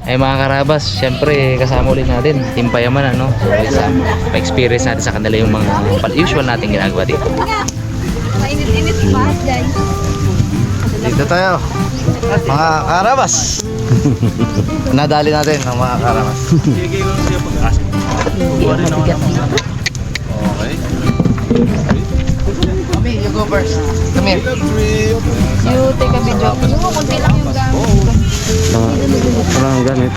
Ay mga karabas, syempre kasama ulit natin Team Payaman, ano? So, pa-experience natin sa kanila yung mga usual nating ginagawa dito. Mainit-init pa, guys. Dito tayo, mga karabas. Nadali natin ng mga karabas. Okay. Kami, you go first. Come here. You take a video. Yung kunti lang yung gamit. Parang ganit.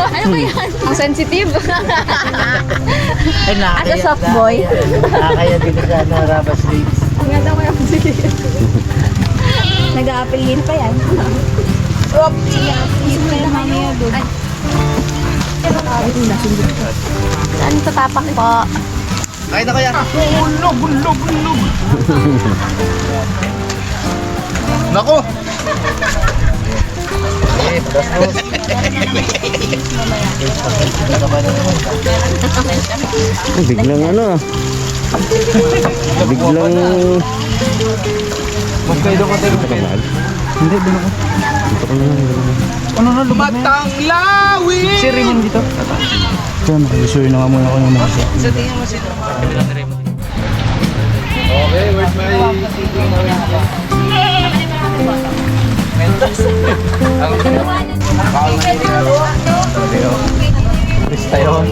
Ano ba yan? Ang sensitive. As a soft boy. Nakakaya dito sa Narabas Lakes. Ang ganda ko yung nag-a-appelin pa yan. Oops! Nag-a-appelin pa yan mamaya doon. Saan tatapak po? Kahit ako yan. Bulog. Naku! Biglang ano. Biglang... Mas kayo doon ka tayo. Hindi, doon ako. Dito ko na lang. Ano na lumabas? Matang lawi! Si Raymond dito. Diyan, sure na nga muna ako ng mga. Sa tingin mo sino? Okay, where's my... Mentos. Lista yun.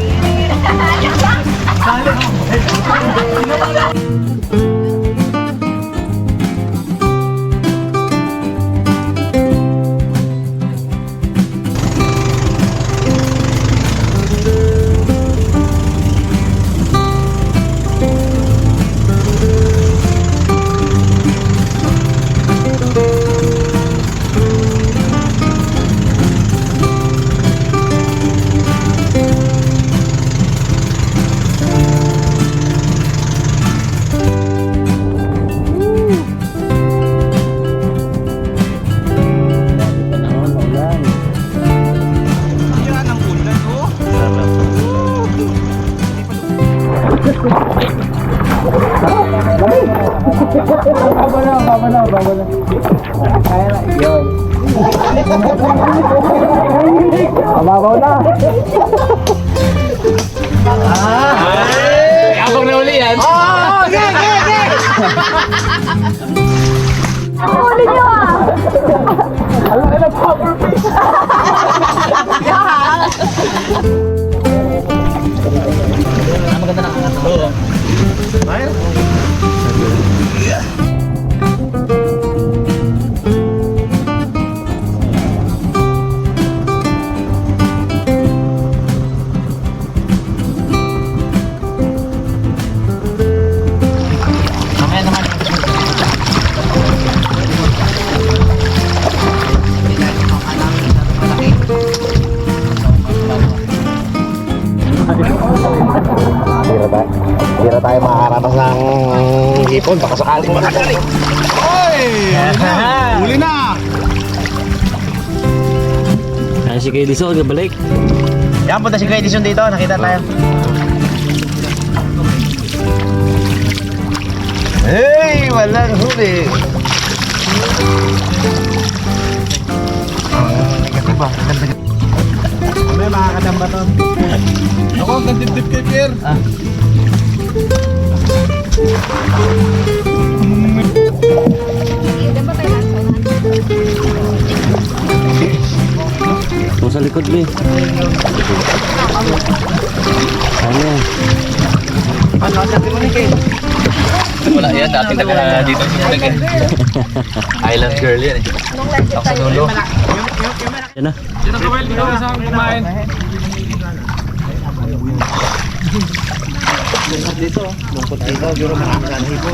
Mababaw na. Abang na uli yan. Huli niyo ah! Hindi tayo makakarabas ng hipon. Baka sakaling makasali. Huli na! Ay, si Kuya Edison, balik. Yan, punta si Kuya Edison dito. Nakita tayo. Hey! Walang huli! Negative ba? May makakadamba to. Ako, ang gandip-dip kay Pierre. Ito sa likod, Lee. Ano? Ano, sabi mo ni Kay? Wala yan, dating taga dito siya taga. Island girl yan eh. Ako sa dulo. Yan na. Dito ka well, dito sa kumain. Dito, lungkot dito. Duro marami sa hipo.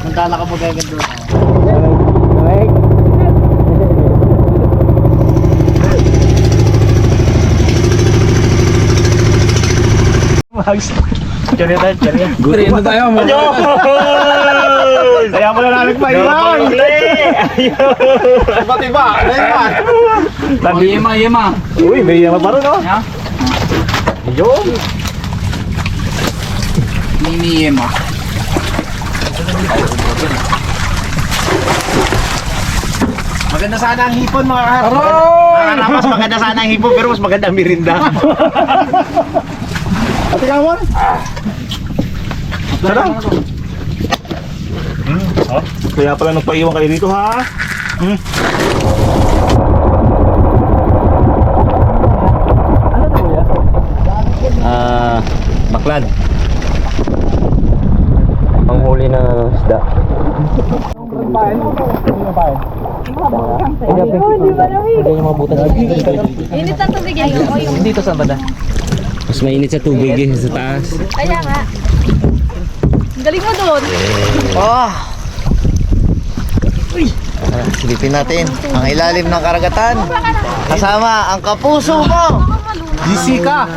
Magdala ka mo gagad doon. Mags. Chariya tayo, chariya. Guriin na tayo. Kaya mo na nagpaiwan. Pati ba? Ano yun ba? Yema. Uy, may yaman pa rin, no? Yun. Mini Yema. Maganda sana ang hipon mga karapas. Mga karapas, maganda sana ang hipon pero mas maganda ang mirinda. Ate Kamon? Sarang? Oh, kaya pala nagpaiwan kayo dito ha? Baklad. Panghuli ng isda. Init ang tubig yan. Dito sa banda. Mas mainit sa tubig eh, sa taas. Kaya nga. Ang galing mo doon. Silipin natin ang ilalim ng karagatan. Kasama ang kapuso mo. Jessica!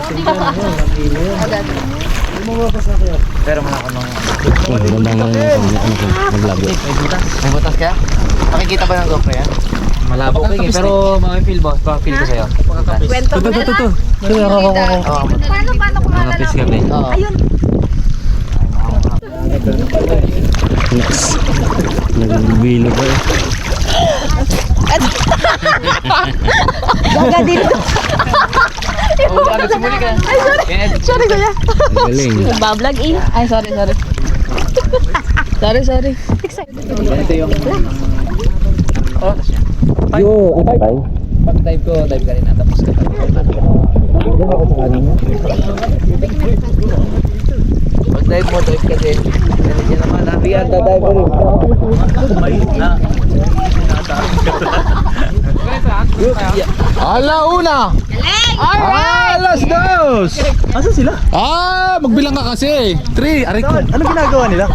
Maglabo. May butas kaya? Makikita ba ng GoPro yan? Malabo ko eh, pero feel ko sa'yo. Kwento mo na lang. Paano kumalala? kami. Ayun. Nagbilo ba eh. Gaga dito. Sumuli ka. Ay, sorry. Sorry, kuya. Galing. Nagbablog eh. Ay, sorry. Sorry. Yo, atay. Pag dive ko, dive ka rin na. Tapos ka Pag dive mo, dive ka din. Ganun yan naman. Nabiyan, dive mo rin. Alauna! Alas dos! Asan sila? Magbilang ka kasi. 3, aray ko. Ano ginagawa nila?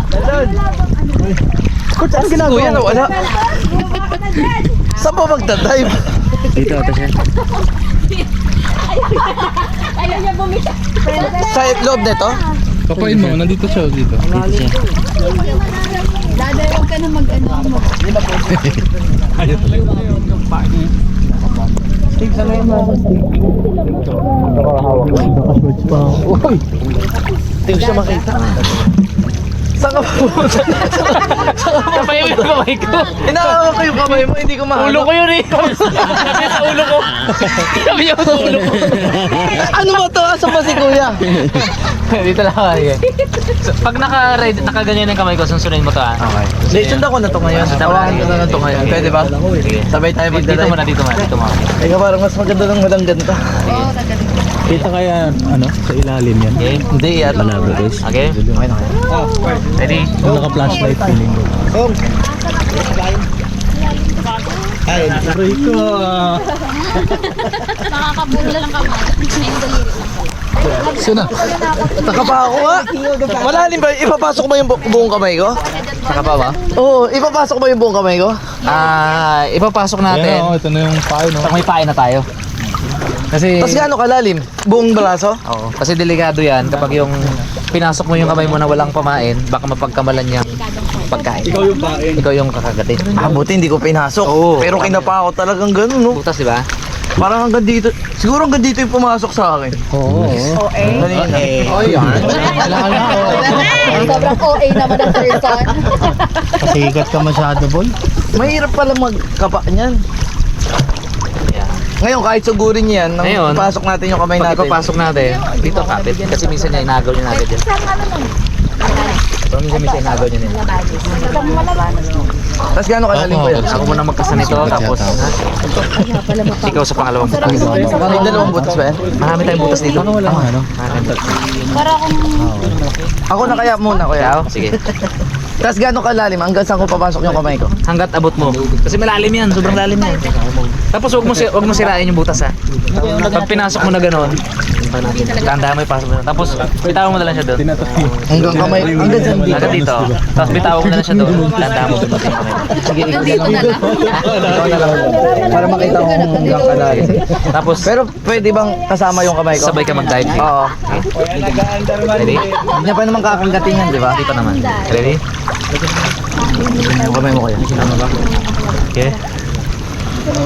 Coach, ano ginagawa? Kuya, wala. Saan ba magdadive? Dito ata siya. Ayaw niya bumita. Sa loob nito? Papain mo, nandito siya dito. Dada, huwag ka na mag-ano. Hindi ko siya makita. Saan ka pumunta? Kapay mo yung kamay ko. Inaawak ko yung kamay mo, hindi ko mahanap. Ulo ko yun eh. Sabi sa ulo ko. Sabi niya sa ulo ko. Ano ba to? Asan ba si kuya? Dito lang ako eh. Pag nakaganyan yung kamay ko, sunsunin mo to ah. Okay. Hindi, sundan ko na to ngayon. Tawahan ko na lang to ngayon. Pwede ba? Sabay tayo Dito magdadive. muna, dito muna. Ikaw parang mas maganda ng walang ganda. Oo, tagaling. Kita kaya, sa ilalim yan. Okay? Hindi, yata. Malabo guys. Okay? Okay na kayo. Ready? Naka-flashlight feeling ko. Ay, Aray ko. Nakakabula lang kamay. Ngayon daliri lang. Sino? taka pa ako nga. Malalim ba? Ipapasok mo yung buong kamay ko? Saka pa ba? Oo, ipapasok mo yung buong kamay ko? Ipapasok Ayan, natin. ito na yung payo, no? Pag may pain na tayo. Kasi Tapos gaano kalalim? Buong braso? Oo, kasi delikado 'yan kapag yung pinasok mo yung kamay mo na walang pamain, baka mapagkamalan yung pagkain. Ikaw yung kakagatin. Buti hindi ko pinasok. Oo. Pero kinapa ako talagang ganun, no? Butas, di ba? Parang hanggang dito. Siguro hanggang dito yung pumasok sa akin. Oo. Kanina. Oh, yan. Sobrang OA naman ang person. Pasikat ka masyado, boy. Mahirap pala magkapa niyan. Yeah. Ngayon, kahit sugurin niya yan, nang Ngayon, ipasok natin yung kamay Pag natin. ipapasok natin, dito kapit. Kasi minsan niya inagaw niya agad yan. Saan ano nun? So, minsan inagaw niya nila. Saan malabanan? Tapos gaano kalalim ko yan? Ako muna magkasa nito, tapos ikaw sa pangalawang butas. May dalawang butas ba yan? Marami tayong butas dito. Marami. Para kung Ako na kaya muna, kuya. Ikaw? Sige. Tapos gaano kalalim? Hanggang saan ko papasok yung kamay ko? Hanggat abot mo. Kasi malalim yan, sobrang lalim yan. Tapos wag mo sirain yung butas ha. Pag pinasok mo na gano'n, tanda mo ipasok mo na. Tapos bitawan mo na lang siya doon. Hanggang kamay, hanggang saan dito? Hanggang dito. Tapos bitawan mo na lang siya doon. Tanda mo doon pati yung kamay. Sige, dito na lang. Ikaw na lang. Para makita ko kung hanggang kalalim. Tapos Pero pwede bang kasama yung kamay ko? sabay ka mag-dive. Oo. Ready? Hindi niya pa naman kakanggatin yan, di ba? Hindi pa naman. Ready? Yung kamay mo kuya. Okay. Oh,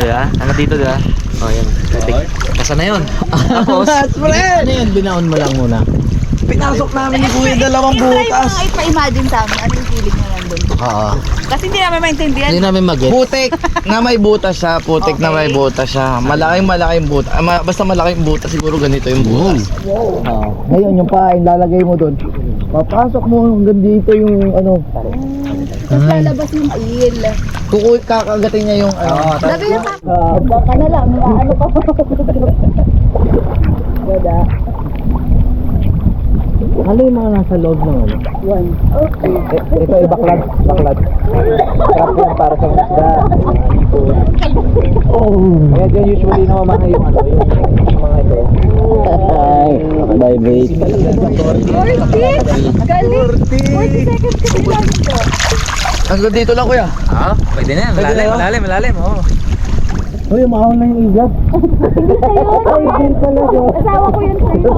yeah. Ano dito, diba? Oh, yan. Basta na yun. Tapos, Ano yun? Binaon mo lang muna. Pinasok namin ni Kuya dalawang Try mo butas. nga ipa-imagine sa amin ano yung feeling nyo nandun. Oo. Kasi hindi namin maintindihan. Hindi namin mag-get. Putik na may butas siya. Putik na may butas siya. Malaking butas. Basta malaking butas. Siguro ganito yung butas. Ngayon yung pain lalagay mo doon. Papasok mo hanggang dito yung ano. Tapos lalabas yung il. Kakagatin niya yung ano. Sabi na baka na lang, ano pa po. Gada. Ano yung mga nasa loob ng ano? One. Okay. Ito ay baklad. Trap yan para sa isda. Kaya dyan usually namamana yung ano, yung mga ito. Ay, bye bye. 40! Galing! 40 seconds kasi lang ito. Hanggang dito lang kuya. ah, pwede na yan. Malalim. Oh. Uy, umahon na yung igat. Asawa ko yun sa'yo.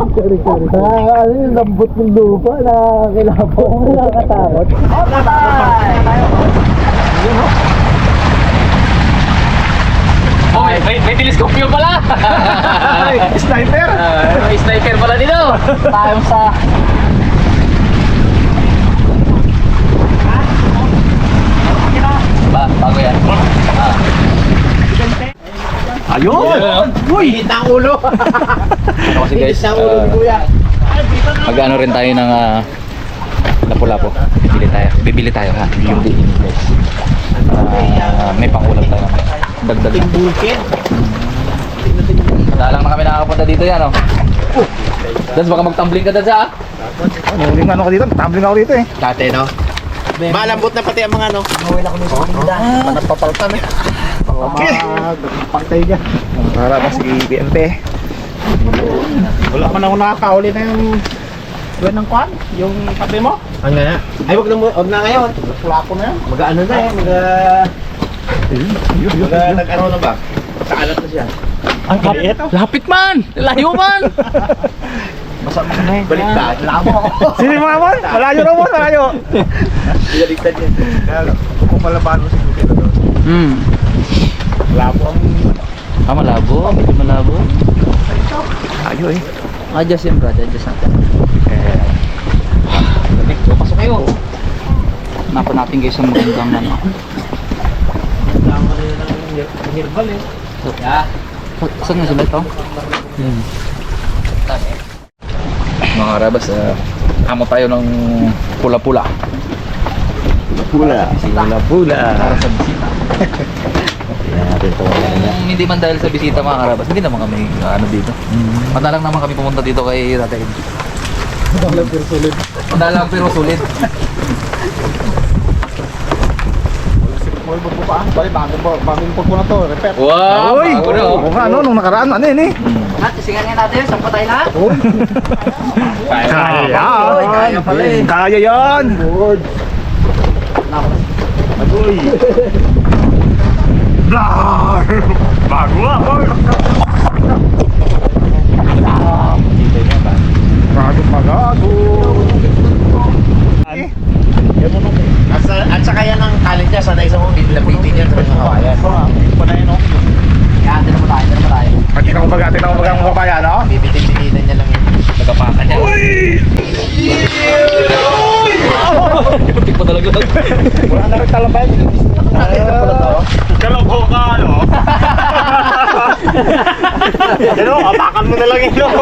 Ano yung lambot ng lupa na kilapo. Nakakatakot. Oh, may teleskopyo pala! Sniper! May sniper pala dito! Tayong sa... Bago yan. Ayun! Uy! Hit ang ulo! Ano kasi guys, mag-ano rin tayo ng lapu-lapu. Bibili tayo ha. Yung diin guys. May pangulam tayo naman. Dagdag. Bukid! Madalang na kami nakakapunta dito yan oh. Tapos baka magtumbling ka dyan sa Huling ano ko dito, tumbling ako dito eh. Dati, no? Malambot na pati ang mga ano. Panagpapaltan eh. Okay. Pagtay dyan. Para ba si BNP? Wala pa na ako nakakauli na yung buwan ng kwan, yung kape mo. Ano nga? Ay, wag na ngayon. Wala ko na yan. Mag-ano na eh, nag-ano na ba? Kaalat na siya. Ang kapit. Lapit man! Layo man! Masama na eh. Baliktad. Lamo ako. Sino yung mga mon? Malayo na mo, malayo. Baliktad yan. Kung palaban mo si Kuya doon. Labo ang... Malabo. Medyo malabo. Ayo eh. Adjust yun brad. Adjust natin. So, pasok kayo. Hanapan natin guys ang magandang ano. Lamo na yun ang herbal eh. So, saan nga sila ito? Mga karabas, amo tayo ng pula-pula. Pula. Para sa bisita. Kung hindi man dahil sa bisita mga karabas, hindi naman kami ano dito. Madalang naman kami pumunta dito kay Tatay Ed. Madalang pero sulit. Bali, bagong pagpo na to. Repair. Wow! Uy! Bago na oh. Oo nga, no? Nung nakaraan, ano yun eh? Sigan nga natin, saan pa tayo lahat? Kaya pala eh. Kaya yan! Agoy! Blar! Bago ako! Bago! At saka yan ang talent niya, sanay sa mga lapitin niya sa mga kawayan. Panayin no? Yan, din naman tayo. Pati na kumbaga ang kabayan, no? Bibitin-bitin niya lang yun. Nagapakan niya. Putik pa talaga. Wala na rin talabay. Nakita pala to. Kaloko ka, no? Ano, apakan mo na lang yun.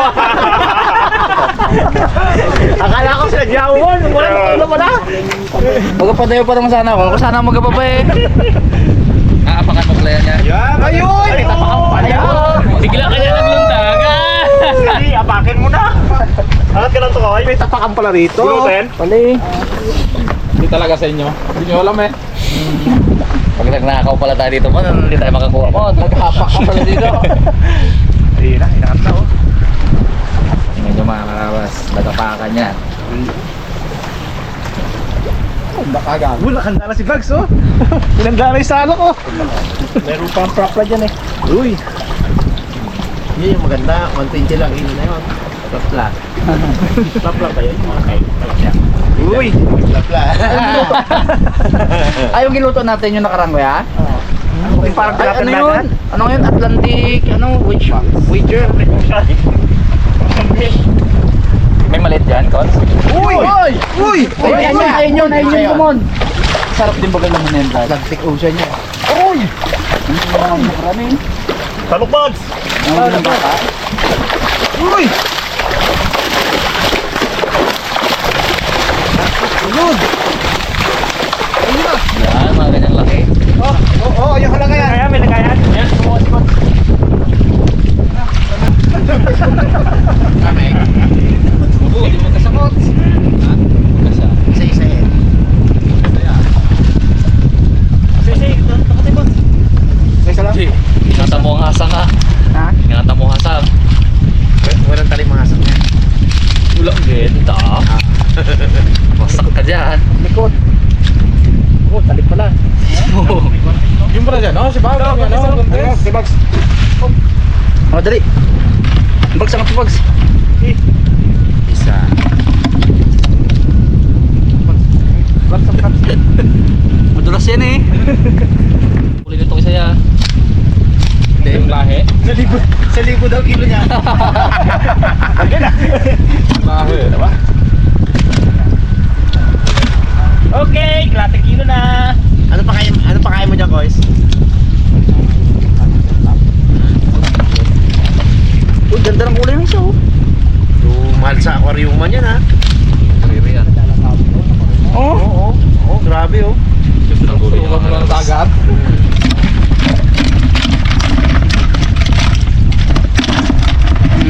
Akala ko sila Jawon, wala na ano pala. Magpapadayo pa naman sana ako. Ako sana magpapa eh. Aapakan mo pala niya. Yan, ayun! Ay, tapakan mo pala. Bigla ka niya naglundag. Sige, apakin mo na. Angat ka lang to, ay may tapakan pala rito. Sino, Ben? Pali. Hindi talaga sa inyo. Hindi nyo alam eh. Pag nagnakaw pala tayo dito mo, hindi tayo makakuha mo. Naghapak ka pala dito. Ayun na, inakat na oh. Tingnan nyo mga karawas. Nagapakan yan. Baka gago. Nakanda na si Bugs oh. Pinanda na yung salok oh. Meron pang prop na dyan eh. Uy. Yun yung maganda, 120 lang, ino na yun. Lapla. Lapla ba yun? Okay. Uy! Lapla. Ay, yung giluto natin yung nakarang ko, ya? Yung parang Ay, ano tinatanda yun? Ano yun? Atlantic, ano? Wager? May maliit dyan, Kons? Uy! Uy! Uy! Ayun yun, kumon. Sarap din bagal naman yan, Brad. Atlantic Ocean niya. Uy! Maraming. Talok bags! Uy! Ayun! Yan, mga ganyang laki. Oo, yung halaga yan. Kaya may nagayan. Yan, sumuha si Coach. Oo, di magkasakot. Ha? Magkasa. Isa-isa eh. Sige, takot Coach. Isa lang? Ingatan mo ang hasang ha. Ha? Ingatan mo ang hasang. Walang tali mga asap niya. Ulang genta. Masak ka dyan. Likod. Oh, talik pala. Yung pala dyan, oh, si Bago. Si Bugs. Oh, dali. Bugs, ang Bugs. Isa. Bugs, ang Bugs. Madulas yan eh. Kulin itong isa yan. Hindi, yung lahi. Sa libo daw kilo niya. Lahi, diba? Okay, klate kilo na. Ano pa kaya mo dyan, boys? Uy, ganda ng kulay ng isa, oh. Mahal sa aquarium man yan ha. Kariri yan. Oh. Oh, grabe oh. Suka mo lang ng dagat.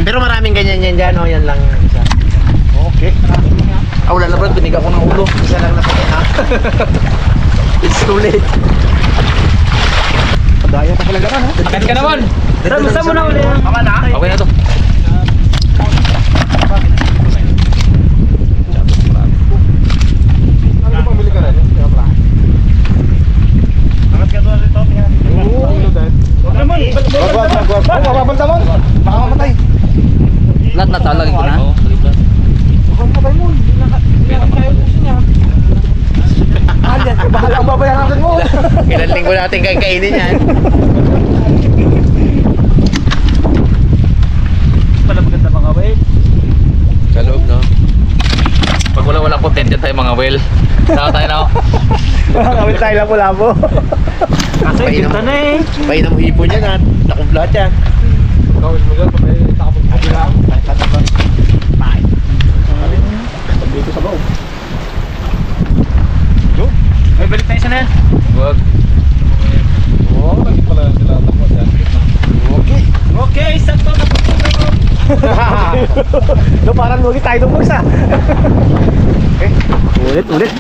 Pero maraming ganyan yan dyan oh, yan lang isa. Okay. Ah, wala na, bro. Binigyan ko ng ulo. Isa lang natin, ha? It's too late. Padaya pa pala gano'n, ha? Akan ka naman. Basta mo na ulit. Okay na to. Ano pang bili ka rin? Kaya pala. Angat ka doon ito. Wag naman. Wag. Oh, mababanta mo. Baka mamatay. Lahat na talagin ko na. Bahala ang babayaran mo. Ilan linggo natin kainin yan. Pala maganda mga wave. Sa loob, no? Pag wala content yan tayo mga well. Saka tayo na. Kawin tayo labo-labo. Kasi ginta na eh. Pahinam hipon yan, ha? Nakublat yan. Gawin mo dyan, pag nakapagpapila lang. Dito sa loob. Ay, balik tayo sana yan. Wag. Oo, lagi pala sila takot yan. Okay. Okay, sakto na po. No, parang lugi tayo ng bursa. Okay, ulit.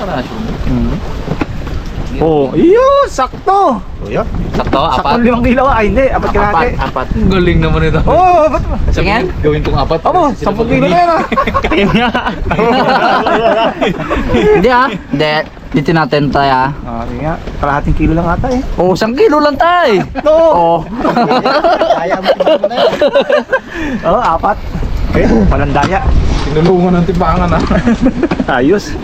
Oh, iyo, sakto. Oh, yun. Sakto, Sakto 5 apat. kilo. Ay, hindi, apat kalahati. Apat. Ang galing naman ito. Oh, ba't ba? Tingin? Gawin kong apat. Amo, 10 kilo na yan ah. Ayun nga. Hindi ah. Hindi. Dito natin tayo ah. Ah, sige nga, kalahating kilo lang ata eh. Oh, 1 kilo lang tayo. No. Oh. Kaya mo na yan. Oh, apat. Okay, palandaya. Tinulungan ng timbangan, ha? Ayos.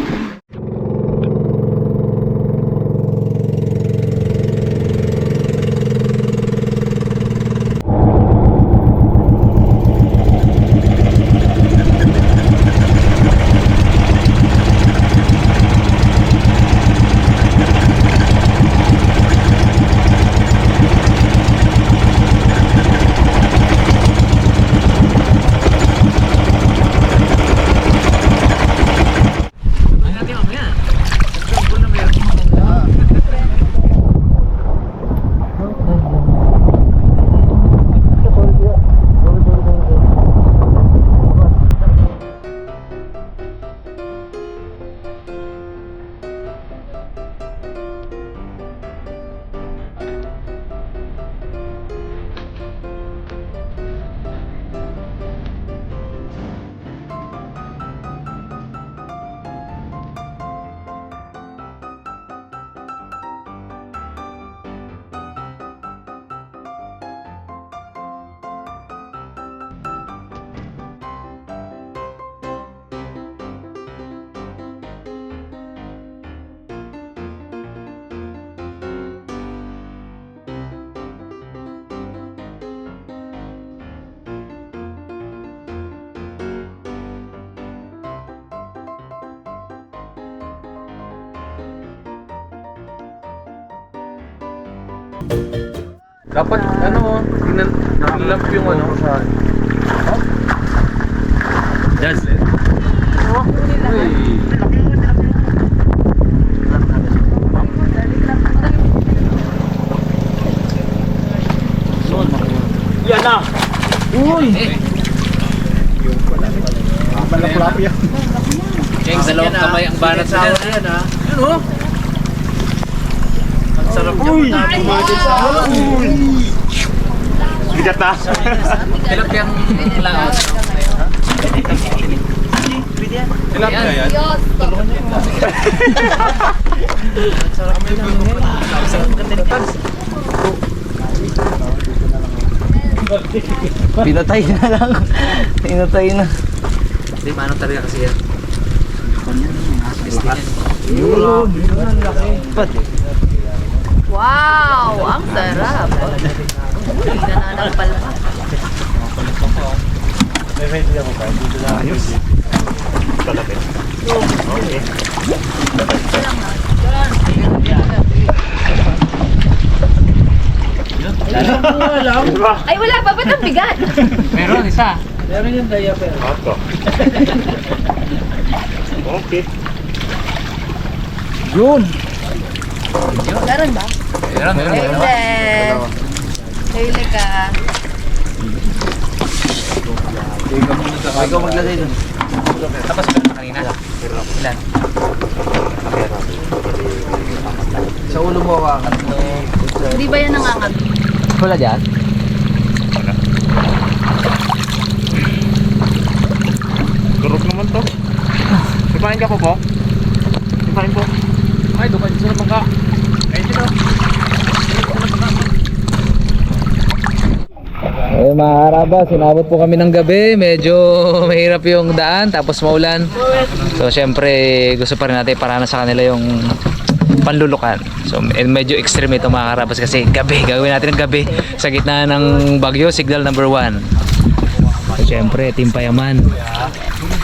Dapat ano, nilamp yung ano sa... Dad. Yan na! Malapulap yan. Kaya dalawang kamay ang banat sa yan ha. Yun oh. Ang sarap niya. Bigat na! Tilapiyang laos. Tilapia yan? Pinatay na lang. Pinatay na. Hindi, paano talaga kasi yan? Wow! Ang sarap. Uy, gananang palma. Ayos. Talapit. Okay. Ay, wala pa. Ba't ang bigat? Meron, isa. Ato. Okay. Yun. Meron ba? Meron. Hayle. Hayle ka. Ikaw maglagay dun. Tapos meron na kanina. Ilan? Sa ulo mo ka. Hindi ba yan nangangat? Wala dyan? Durog naman to. Ipain ka po po? Ipain po. Ay, dumaan sa bangka. Ay, dito. Eh mga karabas, sinabot po kami ng gabi. Medyo mahirap yung daan, tapos maulan. So syempre gusto pa rin natin para sa kanila yung panlulukan. So medyo extreme ito mga karabas kasi gabi, gagawin natin ng gabi sa gitna ng bagyo, signal number 1. So syempre Team Payaman.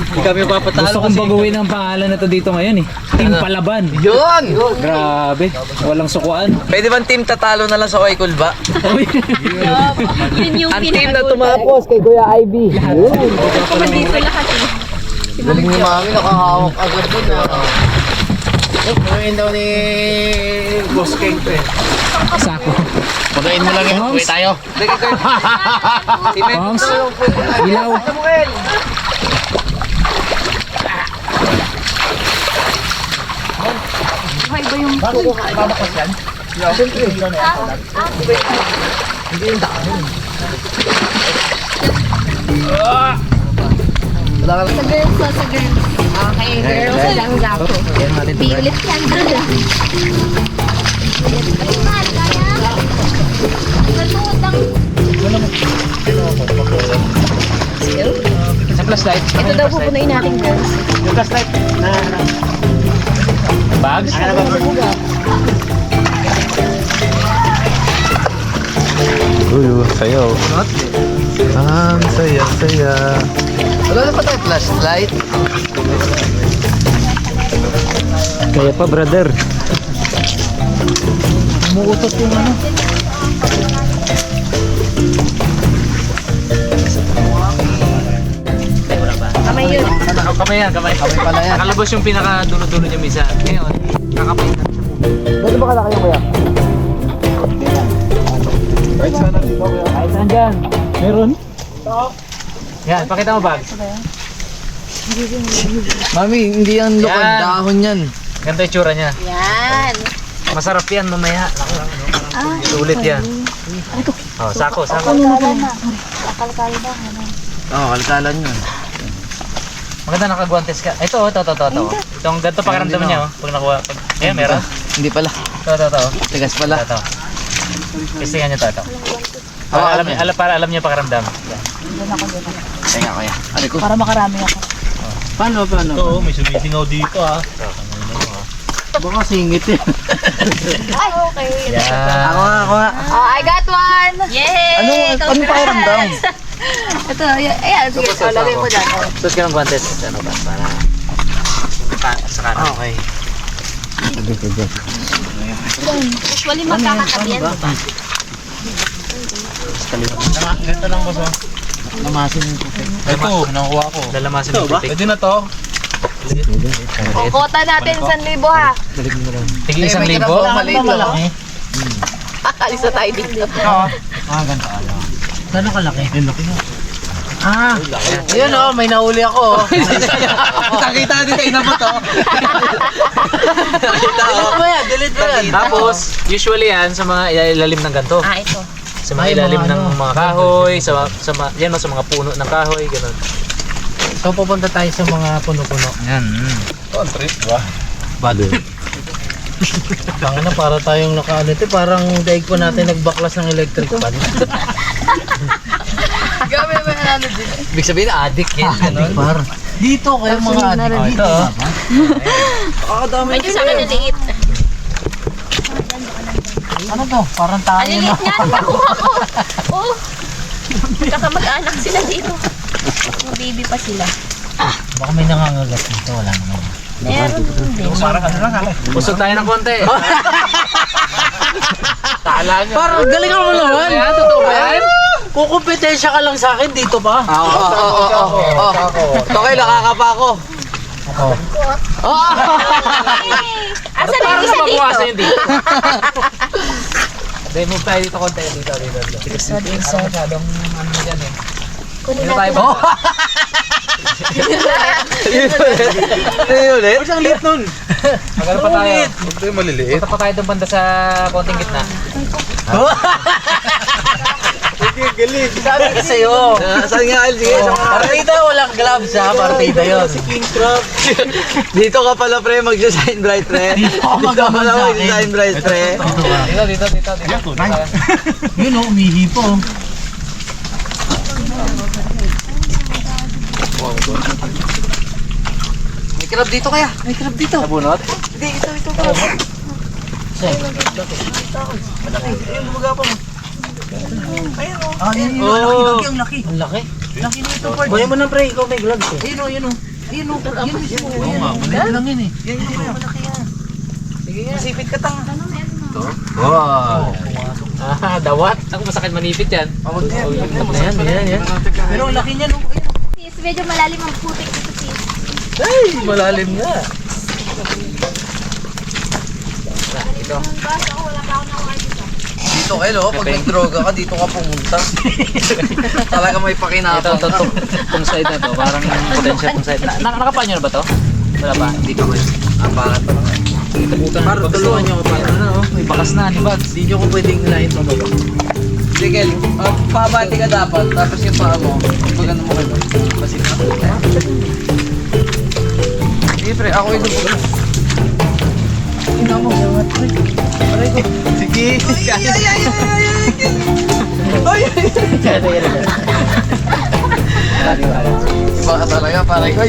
Hindi kami papatalo. Gusto kong baguhin ang pangalan na to dito ngayon eh. Team Palaban. Yun! Grabe, walang sukuan. Pwede bang team tatalo na lang sa Oikul ba? Yun yung Ang team na pinagod. tumapos kay Kuya Ivy. Dito lahat eh. Galing ni Mami, nakahawak agad dun Pagayin daw ni Boss King to eh. Sako. Pagayin mo lang yan. Uwi tayo. Hongs, ilaw. Okay ba yung sa girls sa girls. Okay, girls lang daw. Bilit yan. Sa flashlight. Ito daw pupunuin natin girls. Yung flashlight na... Bags? Uy, sayo. Saya. Wala na pa tayo flashlight? Kaya pa brother. Umuutot yung ano. Kamay yun. Kamay yan, kamay. Kamay pala yan. Nakalabas yung pinaka-dulo-dulo niya misa. Ngayon, kakapay na. Pwede ba kalaki yung kuya? Kahit saan dyan. Meron? Yan, pakita mo bags. Mami, hindi yan lukad. Yan. Dahon yan. Ganito yung tsura niya. Yan. Masarap yan mamaya. Sulit yan. Oh, sako. Oo, kalkalan yun. Maganda nakagwantes ka. Ito. Itong ganito pakiramdam niya. Oh. Pag nakuha. Ayan, meron. Hindi pala. Ito. Tigas pala. Ito. Testingan niyo ito. Para alam niyo pakiramdam. Kaya kuya. Ari ko. Para makarami ako. Paano? Oo, may sumisingaw dito ah. Baka singit yan. Ay, okay. Yan. Ako nga. Oh, I got one! Yay! Anong pakiramdam? Ito, ayan, sige. Oh, lagay mo dyan. Oh. Sus ka ng guantes. Ano ba? Para sa kanan. Okay. Usually magkakatabi yan. Ito lang boss oh. Namasin yung puti. Ito, nakuha ko. Lalamasin mo putik. Pwede na to. O, kota natin 1,000 ha. Tigil 1,000. Maliit lang. Alis na tayo dito. Ganito ano. Gano'ng kalaki? Laki na. Ayun oh, may nahuli ako. Nakita natin kayo na ba to? Delete mo yan. Tapos, usually yan sa mga ilalim ng ganito. Ito. Sa mga ilalim ng mga kahoy, sa mga puno ng kahoy, gano'n. So pupunta tayo sa mga puno-puno. Yan. Trip ba? Tangin na para tayong nakaano ito. Parang daig po natin nagbaklas ng electric fan. Gabi ba yung ano din? Ibig sabihin, addict yan. Gano'n. Par. Dito kayo mga adik. Ito. Medyo sa akin naliit. Ano to? Parang tayo Ang liit niyan. Nakuha ko. Oo. Kakamag-anak sila dito. Mga baby pa sila. Baka may nangangagat dito. Wala naman. Meron din. Parang ano lang hala. Usog tayo ng konti. Kala nyo. Parang galing mo naman. Yan, totoo ba yan? Kukumpetensya ka lang sa akin dito pa. Okay, nakakapa ako. Asan na yung isa dito? Mabuwasan yun dito. Then move tayo dito konti. Dito. Parang masyadong ano dyan eh. Kunin Dito tayo natin. ba? ulit? Ang liit nun. Magano pa tayo? Ito yung maliliit. Punta pa tayo doon banda sa konting gitna. Sabi ko sa'yo. Saan nga, Al? Sige, Partida walang gloves ha. Partida yun. Dito ka pala, pre, mag-design bright, pre. Dito ka pala mag-design bright, pre. Dito. Yun o, umihi po. May crab dito kaya? May crab dito. Nabunot? Ah, yan yun. Ang laki. Ang laki. Laki nito, Pard. Bayan mo na, pre. Ikaw may gloves eh. Ayun o, ayun o. Ayun o, yun mismo. Oo nga, maliit lang yun eh. Yan yun, malaki yan. Sige nga, sipit ka tanga. Wow. Dawat. Ako masakit manipit yan. Yan. Pero ang laki niyan o. Sis, medyo malalim ang putik dito, sis. Ay, malalim nga. Basta ako, wala pa ako nakuha dito. Dito kayo, pag nagdroga ka, dito ka pumunta. Talaga may pakinabang. Ito. Tong side na to. Parang potential tong side. Nakapan nyo na ba to? Wala pa. Hindi pa kayo. Ang pangat pa naman. Par, tulungan niyo ako para ano. May bakas na, di ba? Hindi niyo ko pwedeng hilahin pababa. Sige, pabati ka dapat, tapos yung paa mo, pag ano mo kayo, basit na. Sige pre, ako ito po. Ina mo, aray ko. Sige, Iba ka talaga, pare ko.